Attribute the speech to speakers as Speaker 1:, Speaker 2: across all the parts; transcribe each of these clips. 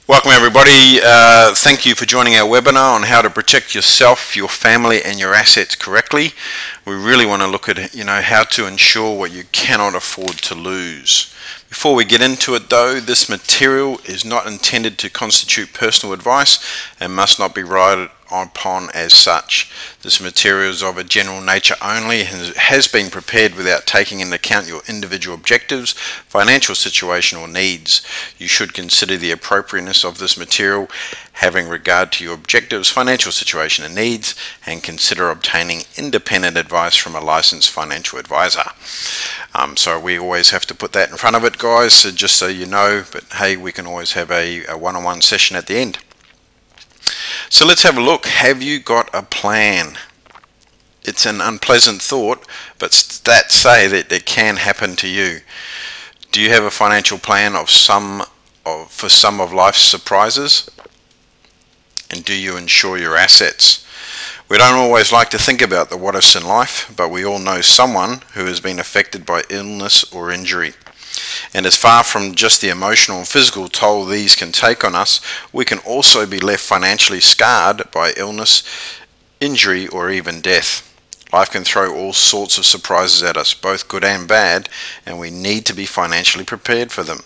Speaker 1: Welcome everybody. Thank you for joining our webinar on how to protect yourself, your family and your assets correctly. We really want to look at how to ensure what you cannot afford to lose. Before we get into it though, this material is not intended to constitute personal advice and must not be relied upon as such. This material is of a general nature only and has been prepared without taking into account your individual objectives, financial situation or needs. You should consider the appropriateness of this material having regard to your objectives, financial situation and needs, and consider obtaining independent advice from a licensed financial advisor. So we always have to put that in front of it, guys, so just so you know, but hey, we can always have a one-on-one session at the end. So let's have a look. Have you got a plan? It's an unpleasant thought, but stats say that it can happen to you. Do you have a financial plan for some of life's surprises? And do you insure your assets? We don't always like to think about the what-ifs in life, but we all know someone who has been affected by illness or injury. And as far from just the emotional and physical toll these can take on us, we can also be left financially scarred by illness, injury, or even death. Life can throw all sorts of surprises at us, both good and bad, and we need to be financially prepared for them.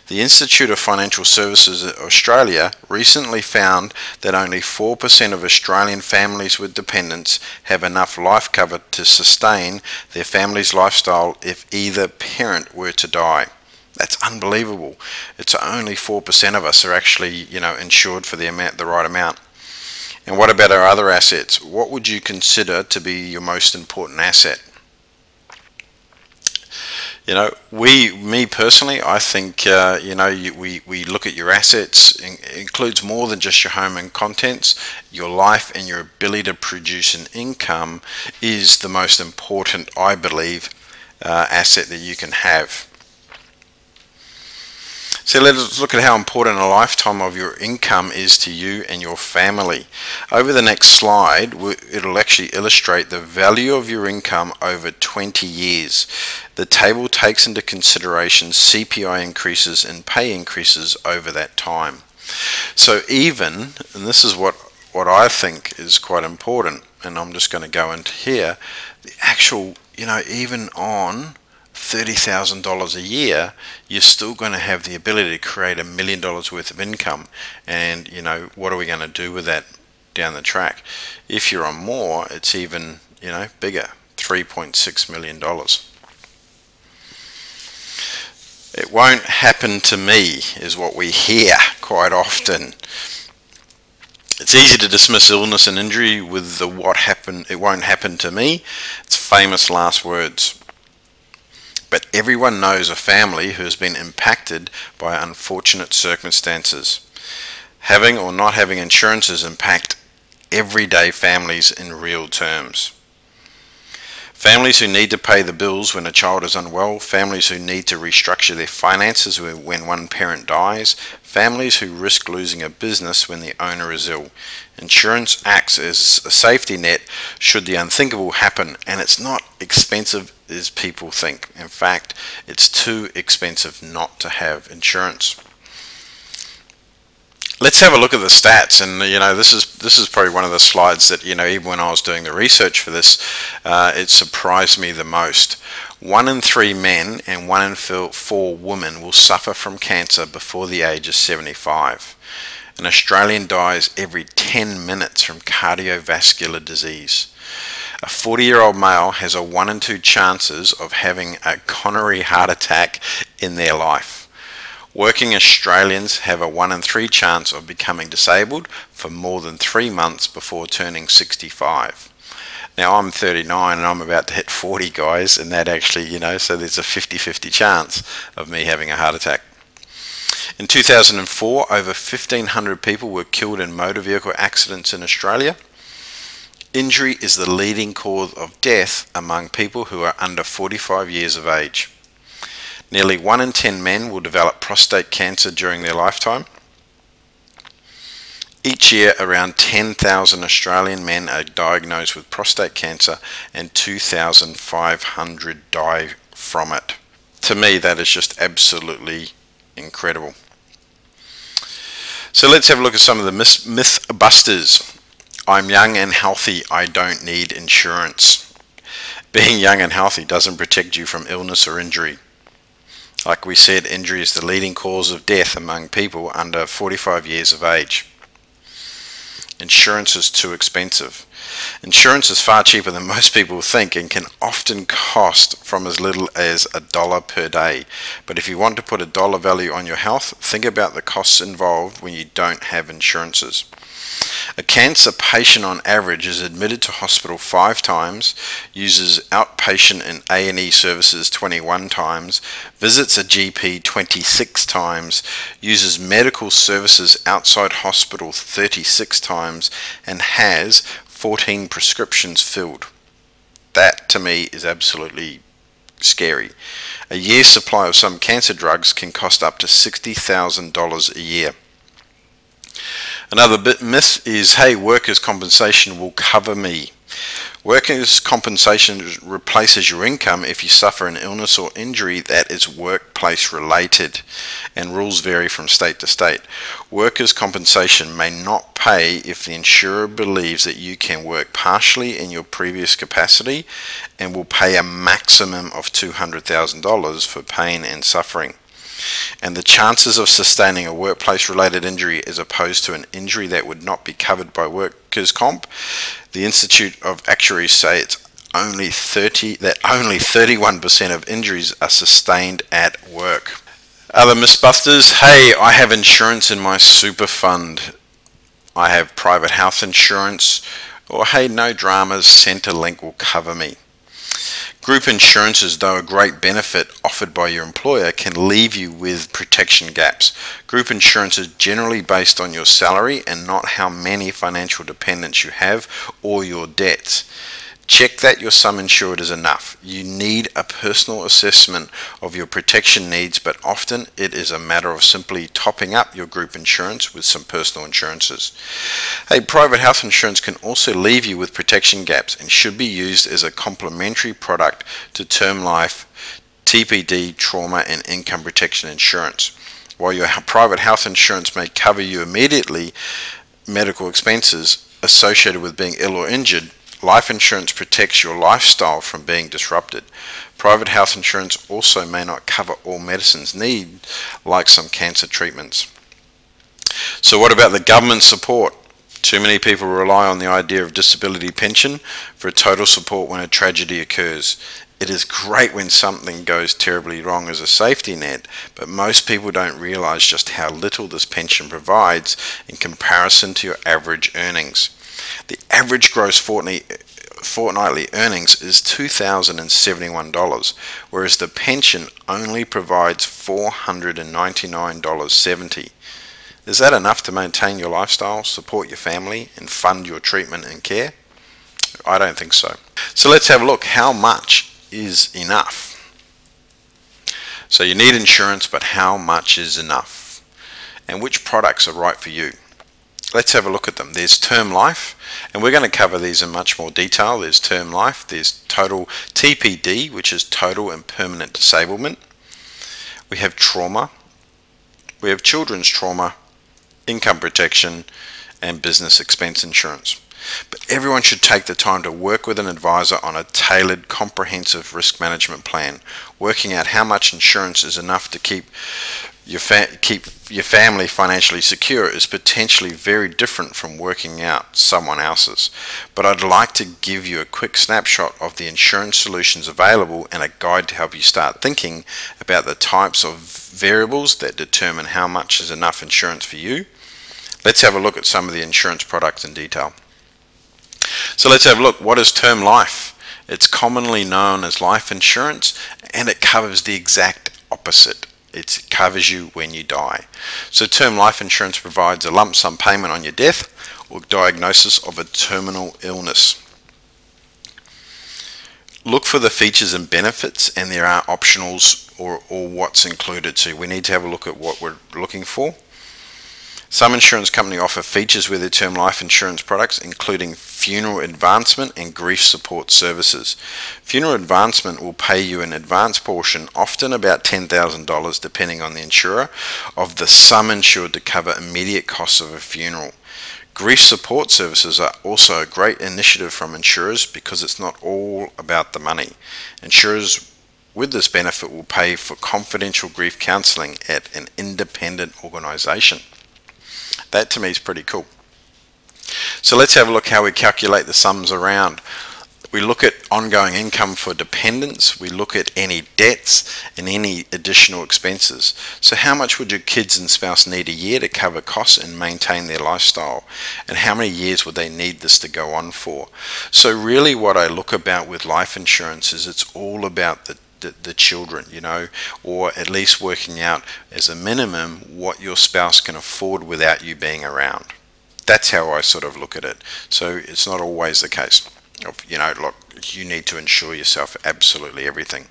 Speaker 1: The Institute of Financial Services Australia recently found that only 4% of Australian families with dependents have enough life cover to sustain their family's lifestyle if either parent were to die. That's unbelievable. It's only 4% of us are actually, insured for the right amount. And what about our other assets? What would you consider to be your most important asset? Me personally, I think, we look at your assets. It includes more than just your home and contents. Your life and your ability to produce an income is the most important, I believe, asset that you can have. So let's look at how important a lifetime of your income is to you and your family. Over the next slide, it'll actually illustrate the value of your income over 20 years. The table takes into consideration CPI increases and pay increases over that time. So even, and this is what I think is quite important, and I'm just going to go into here, the actual, even on $30,000 a year, you're still going to have the ability to create $1 million worth of income. And what are we going to do with that down the track? If you're on more, it's even bigger, $3.6 million. It won't happen to me is what we hear quite often. It's easy to dismiss illness and injury with the it won't happen to me. It's famous last words. But everyone knows a family who has been impacted by unfortunate circumstances. Having or not having insurances impact everyday families in real terms. Families who need to pay the bills when a child is unwell, families who need to restructure their finances when one parent dies, families who risk losing a business when the owner is ill. Insurance acts as a safety net should the unthinkable happen, and it's not expensive as people think. In fact, it's too expensive not to have insurance. Let's have a look at the stats, and this is probably one of the slides that even when I was doing the research for this, it surprised me the most. 1 in 3 men and 1 in 4 women will suffer from cancer before the age of 75. An Australian dies every 10 minutes from cardiovascular disease. A 40-year-old male has a 1 in 2 chances of having a coronary heart attack in their life. Working Australians have a 1 in 3 chance of becoming disabled for more than 3 months before turning 65. Now I'm 39 and I'm about to hit 40, guys, and that actually, so there's a 50-50 chance of me having a heart attack. In 2004, over 1,500 people were killed in motor vehicle accidents in Australia. Injury is the leading cause of death among people who are under 45 years of age. Nearly 1 in 10 men will develop prostate cancer during their lifetime. Each year, around 10,000 Australian men are diagnosed with prostate cancer and 2,500 die from it. To me, that is just absolutely incredible. So let's have a look at some of the myth busters. I'm young and healthy, I don't need insurance. Being young and healthy doesn't protect you from illness or injury. Like we said, injury is the leading cause of death among people under 45 years of age. Insurance is too expensive. Insurance is far cheaper than most people think and can often cost from as little as $1 per day. But if you want to put a dollar value on your health, think about the costs involved when you don't have insurances. A cancer patient on average is admitted to hospital 5 times, uses outpatient and A&E services 21 times, visits a GP 26 times, uses medical services outside hospital 36 times, and has 14 prescriptions filled. That to me is absolutely scary. A year's supply of some cancer drugs can cost up to $60,000 a year. Another myth is, hey, workers' compensation will cover me. Workers' compensation replaces your income if you suffer an illness or injury that is workplace related, and rules vary from state to state. Workers' compensation may not pay if the insurer believes that you can work partially in your previous capacity, and will pay a maximum of $200,000 for pain and suffering. And the chances of sustaining a workplace-related injury as opposed to an injury that would not be covered by workers' comp, the Institute of Actuaries say only 31% of injuries are sustained at work. Other mythbusters, hey, I have insurance in my super fund. I have private health insurance. Or hey, no dramas, Centrelink will cover me. Group insurances, though a great benefit offered by your employer, can leave you with protection gaps. Group insurance is generally based on your salary and not how many financial dependents you have or your debts. Check that your sum insured is enough. You need a personal assessment of your protection needs, but often it is a matter of simply topping up your group insurance with some personal insurances. Hey, private health insurance can also leave you with protection gaps and should be used as a complementary product to term life, TPD, trauma, and income protection insurance. While your private health insurance may cover you immediately medical expenses associated with being ill or injured, life insurance protects your lifestyle from being disrupted. Private health insurance also may not cover all medicines needed, like some cancer treatments. So what about the government support? Too many people rely on the idea of disability pension for total support when a tragedy occurs. It is great when something goes terribly wrong as a safety net, but most people don't realize just how little this pension provides in comparison to your average earnings. The average gross fortnightly earnings is $2,071, whereas the pension only provides $499.70. Is that enough to maintain your lifestyle, support your family, and fund your treatment and care? I don't think so. So let's have a look. How much is enough? So you need insurance, but how much is enough? And which products are right for you? Let's have a look at them. There's term life, and we're going to cover these in much more detail. There's term life, there's total TPD, which is total and permanent disablement. We have trauma, we have children's trauma, income protection, and business expense insurance. But everyone should take the time to work with an advisor on a tailored, comprehensive risk management plan, working out how much insurance is enough to keep your family financially secure is potentially very different from working out someone else's. But I'd like to give you a quick snapshot of the insurance solutions available and a guide to help you start thinking about the types of variables that determine how much is enough insurance for you. Let's have a look at some of the insurance products in detail. So let's have a look. What is term life? It's commonly known as life insurance, and it covers the exact opposite. It covers you when you die. So term life insurance provides a lump sum payment on your death or diagnosis of a terminal illness. Look for the features and benefits, and there are optionals or what's included. So we need to have a look at what we're looking for. Some insurance companies offer features with their term life insurance products, including funeral advancement and grief support services. Funeral advancement will pay you an advance portion, often about $10,000 depending on the insurer, of the sum insured to cover immediate costs of a funeral. Grief support services are also a great initiative from insurers because it's not all about the money. Insurers with this benefit will pay for confidential grief counselling at an independent organisation. That to me is pretty cool. So let's have a look how we calculate the sums around. We look at ongoing income for dependents, we look at any debts and any additional expenses. So how much would your kids and spouse need a year to cover costs and maintain their lifestyle? And how many years would they need this to go on for? So really what I look about with life insurance is it's all about the children, you know, or at least working out as a minimum what your spouse can afford without you being around. That's how I sort of look at it. So it's not always the case of, you know, look, you need to insure yourself absolutely everything.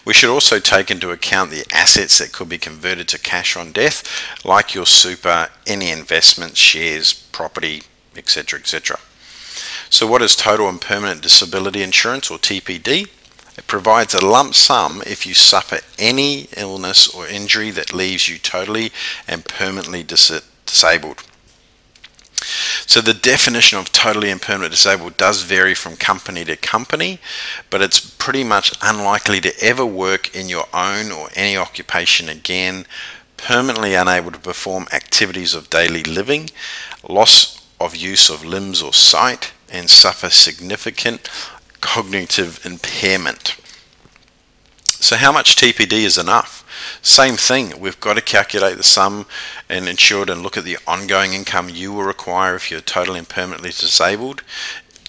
Speaker 1: We should also take into account the assets that could be converted to cash on death, like your super, any investments, shares, property, etc., etc. So what is total and permanent disability insurance, or TPD? It provides a lump sum if you suffer any illness or injury that leaves you totally and permanently disabled. So the definition of totally and permanently disabled does vary from company to company, but it's pretty much unlikely to ever work in your own or any occupation again, permanently unable to perform activities of daily living, loss of use of limbs or sight, and suffer significant cognitive impairment. So how much TPD is enough? Same thing, we've got to calculate the sum and insured and look at the ongoing income you will require if you're totally and permanently disabled.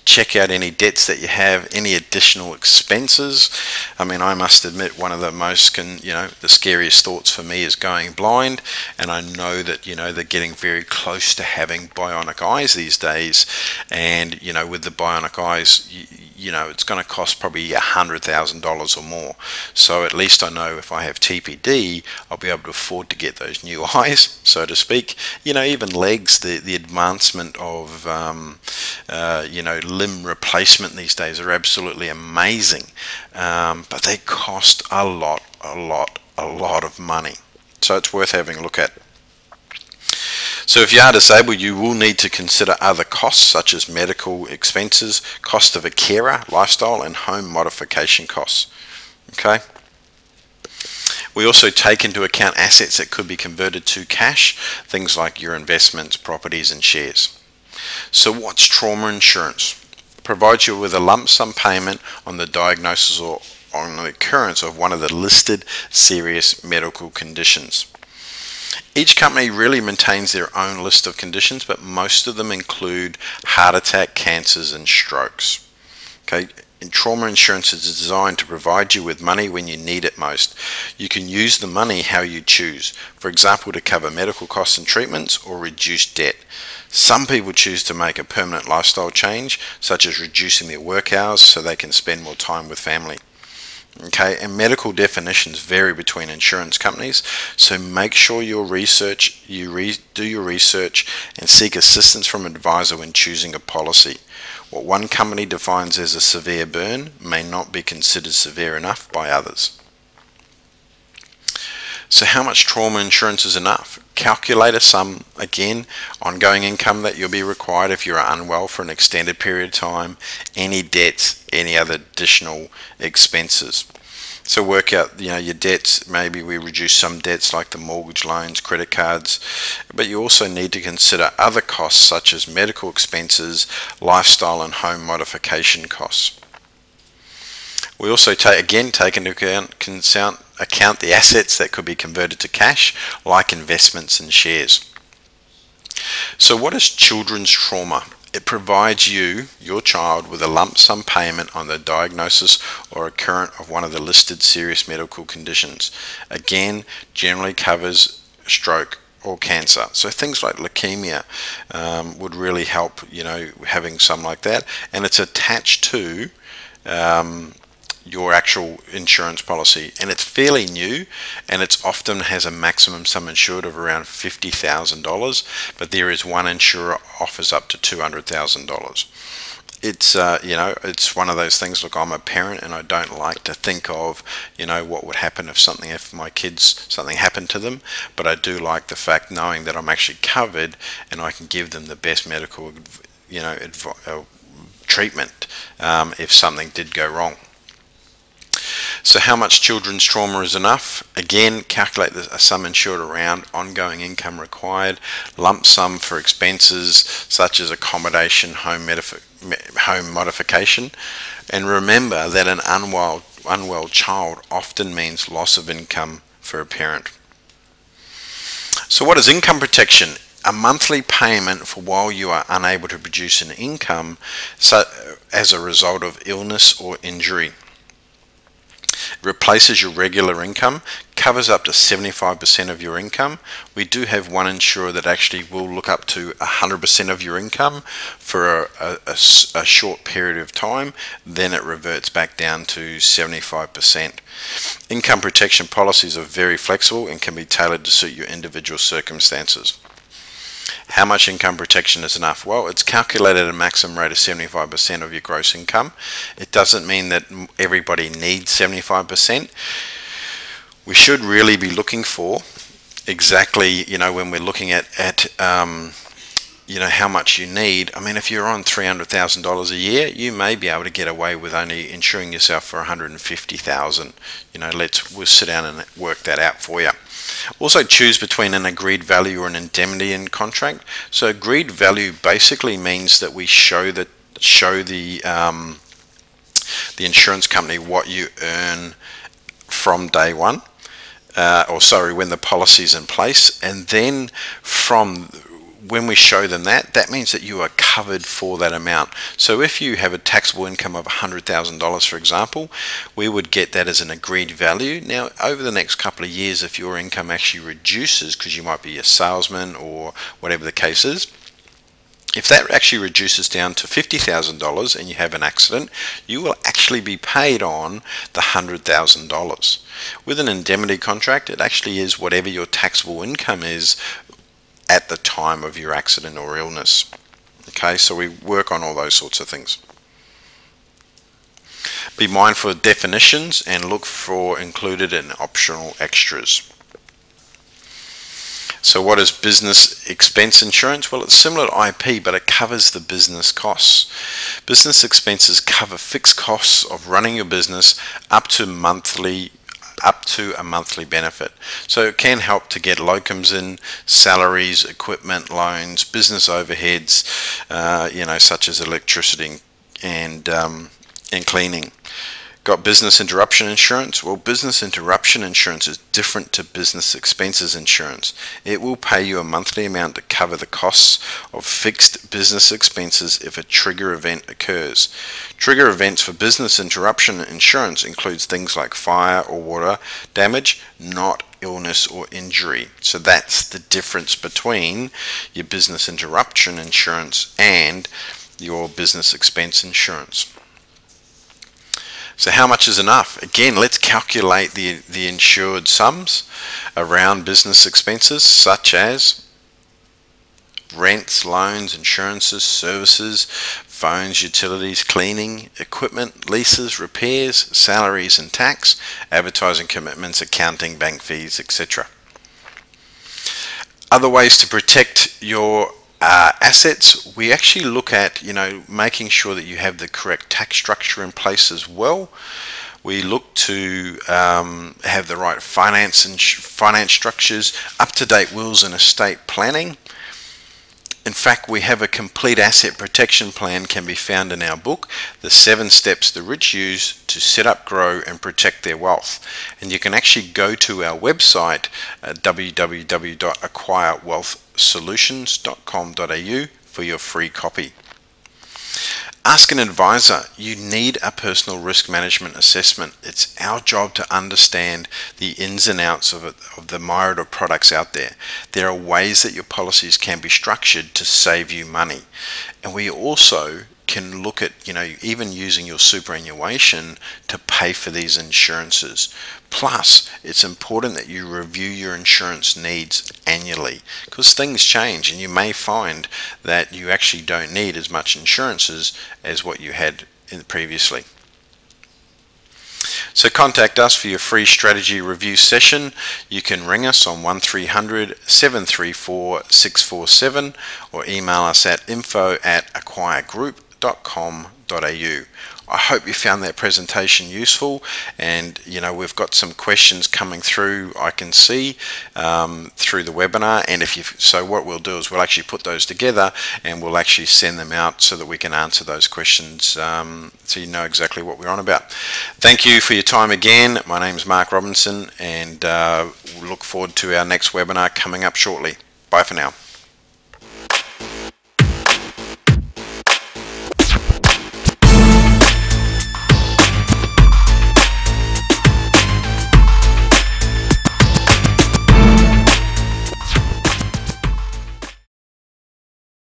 Speaker 1: Check out any debts that you have, any additional expenses. I mean, I must admit one of the most, the scariest thoughts for me is going blind, and I know that, you know, they're getting very close to having bionic eyes these days, and, you know, with the bionic eyes, you know, it's going to cost probably $100,000 or more. So at least I know if I have TPD, I'll be able to afford to get those new eyes, so to speak. You know, even legs, the advancement of, you know, limb replacement these days are absolutely amazing, but they cost a lot of money. So it's worth having a look at. So if you are disabled, you will need to consider other costs such as medical expenses, cost of a carer, lifestyle, and home modification costs. Okay. We also take into account assets that could be converted to cash, things like your investments, properties, and shares. So what's trauma insurance? It provides you with a lump sum payment on the diagnosis or on the occurrence of one of the listed serious medical conditions. Each company really maintains their own list of conditions, but most of them include heart attack, cancers, and strokes. Okay, and trauma insurance is designed to provide you with money when you need it most. You can use the money how you choose. For example, to cover medical costs and treatments or reduce debt. Some people choose to make a permanent lifestyle change, such as reducing their work hours so they can spend more time with family. Okay, and medical definitions vary between insurance companies, so make sure do your research and seek assistance from an advisor when choosing a policy. What one company defines as a severe burn may not be considered severe enough by others. So how much trauma insurance is enough? Calculate a sum, again, ongoing income that you'll be required if you're unwell for an extended period of time, any debts, any other additional expenses. So work out, you know, your debts. Maybe we reduce some debts like the mortgage loans, credit cards, but you also need to consider other costs such as medical expenses, lifestyle and home modification costs. We also take into account the assets that could be converted to cash, like investments and shares. So what is children's trauma? It provides you, your child, with a lump sum payment on the diagnosis or occurrence of one of the listed serious medical conditions. Again, generally covers stroke or cancer. So things like leukemia would really help, you know, having some like that. And it's attached to your actual insurance policy, and it's fairly new, and it's often has a maximum sum insured of around $50,000, but there is one insurer offers up to $200,000. It's it's one of those things. Look, I'm a parent and I don't like to think of what would happen if my kids, something happened to them, but I do like the fact knowing that I'm actually covered and I can give them the best medical treatment if something did go wrong. So how much children's trauma is enough? Again, calculate the sum insured around ongoing income required, lump sum for expenses such as accommodation, home modification, and remember that an unwell child often means loss of income for a parent. So what is income protection? A monthly payment for while you are unable to produce an income as a result of illness or injury. It replaces your regular income, covers up to 75% of your income. We do have one insurer that actually will look up to 100% of your income for a short period of time, then it reverts back down to 75%. Income protection policies are very flexible and can be tailored to suit your individual circumstances. How much income protection is enough? Well, it's calculated at a maximum rate of 75% of your gross income. It doesn't mean that everybody needs 75%. We should really be looking for exactly, when we're looking at how much you need. I mean, if you're on $300,000 a year, you may be able to get away with only insuring yourself for $150,000. We'll sit down and work that out for you. Also choose between an agreed value or an indemnity in contract. So agreed value basically means that we show the insurance company what you earn from day one, when the policy's in place, and then when we show them that means that you are covered for that amount. So if you have a taxable income of $100,000, for example, we would get that as an agreed value. Now, over the next couple of years, if your income actually reduces, because you might be a salesman or whatever the case is, if that actually reduces down to $50,000 and you have an accident, you will actually be paid on the $100,000. With an indemnity contract, it actually is whatever your taxable income is at the time of your accident or illness. Okay, so we work on all those sorts of things. Be mindful of definitions and look for included and optional extras. So what is business expense insurance? Well, it's similar to IP, but it covers the business costs. Business expenses cover fixed costs of running your business up to a monthly benefit. So it can help to get locums in, salaries, equipment, loans, business overheads, such as electricity and cleaning. Got business interruption insurance? Well, business interruption insurance is different to business expenses insurance. It will pay you a monthly amount to cover the costs of fixed business expenses if a trigger event occurs. Trigger events for business interruption insurance includes things like fire or water damage, not illness or injury. So that's the difference between your business interruption insurance and your business expense insurance. So how much is enough? Again, let's calculate the insured sums around business expenses such as rents, loans, insurances, services, phones, utilities, cleaning, equipment, leases, repairs, salaries and tax, advertising commitments, accounting, bank fees, etc. Other ways to protect your assets, we actually look at making sure that you have the correct tax structure in place as well. We look to have the right finance structures, up-to-date wills and estate planning. In fact, we have a complete asset protection plan can be found in our book, The 7 Steps the Rich Use to Set Up, Grow and Protect Their Wealth. And you can actually go to our website at www.acquirewealthsolutions.com.au for your free copy. Ask an advisor. You need a personal risk management assessment. It's our job to understand the ins and outs of the myriad of products out there. There are ways that your policies can be structured to save you money. And we also can look at, even using your superannuation to pay for these insurances. Plus, it's important that you review your insurance needs annually, because things change and you may find that you actually don't need as much insurances as what you had previously. So contact us for your free strategy review session. You can ring us on 1300 734 647 or email us at info@acquiregroup.com.au. I hope you found that presentation useful, and we've got some questions coming through, I can see, through the webinar, and so what we'll do is we'll actually put those together and we'll actually send them out so that we can answer those questions, so you know exactly what we're on about. Thank you for your time again. My name is Mark Robinson, and we'll look forward to our next webinar coming up shortly. Bye for now.